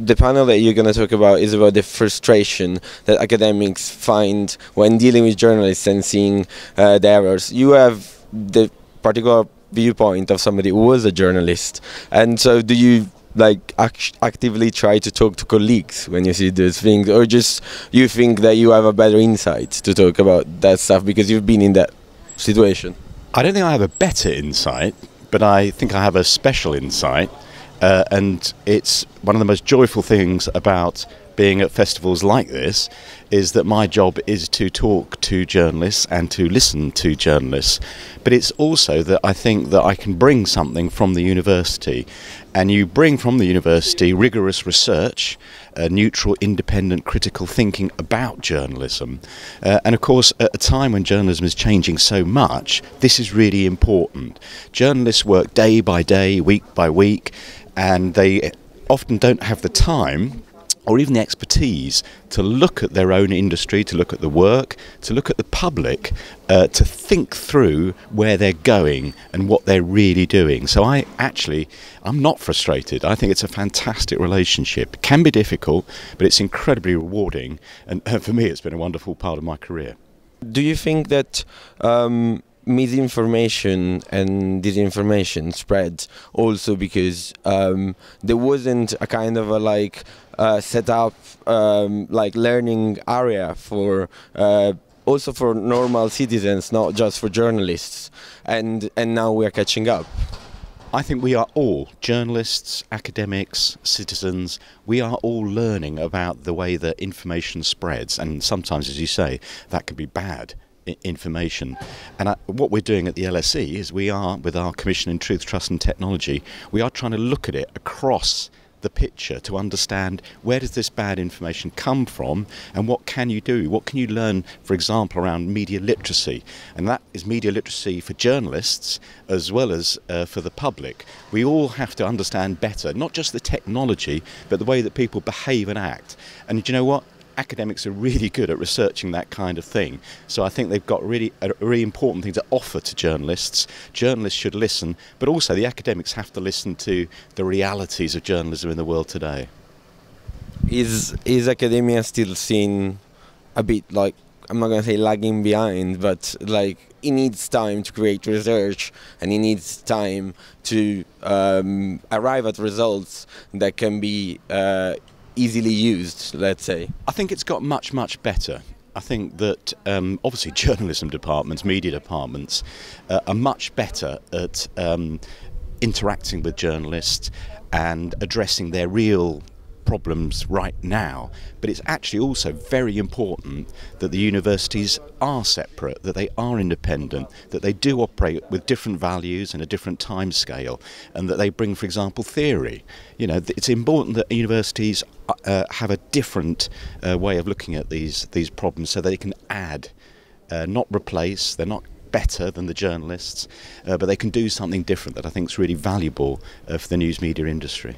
the panel that you're going to talk about is about the frustration that academics find when dealing with journalists and seeing the errors. You have the particular viewpoint of somebody who was a journalist, and so do you like actively try to talk to colleagues when you see those things, or just you think that you have a better insight to talk about that stuff because you've been in that situation? I don't think I have a better insight, but I think I have a special insight, and it's one of the most joyful things about being at festivals like this is that my job is to talk to journalists and to listen to journalists, but it's also that I think that I can bring something from the university, and you bring from the university rigorous research, neutral, independent, critical thinking about journalism, and of course at a time when journalism is changing so much, this is really important. Journalists work day by day, week by week, and they often don't have the time or even the expertise to look at their own industry, to look at the work, to look at the public, to think through where they're going and what they're really doing. So I'm not frustrated. I think it's a fantastic relationship. It can be difficult, but it's incredibly rewarding, and for me it's been a wonderful part of my career. Do you think that misinformation and disinformation spread also because there wasn't a kind of a set up like learning area for also for normal citizens, not just for journalists, and now we are catching up? I think we are all, journalists, academics, citizens, we are all learning about the way that information spreads, and sometimes, as you say, that can be bad information. And what we're doing at the LSE is we are, with our Commission in Truth, Trust and Technology, we are trying to look at it across the picture to understand where does this bad information come from and what can you do, what can you learn, for example, around media literacy. And that is media literacy for journalists as well as for the public. We all have to understand better, not just the technology, but the way that people behave and act. And do you know what? Academics are really good at researching that kind of thing. So I think they've got a really important thing to offer to journalists. Journalists should listen, but also the academics have to listen to the realities of journalism in the world today. Is academia still seen a bit like, I'm not going to say lagging behind, but like it needs time to create research and it needs time to arrive at results that can be easily used, let's say? I think it's got much, much better. I think that obviously journalism departments, media departments are much better at interacting with journalists and addressing their real problems right now, but it's actually also very important that the universities are separate, that they are independent, that they do operate with different values and a different time scale, and that they bring, for example, theory. You know, it's important that universities have a different way of looking at these problems so they can add, not replace. They're not better than the journalists, but they can do something different that I think is really valuable for the news media industry.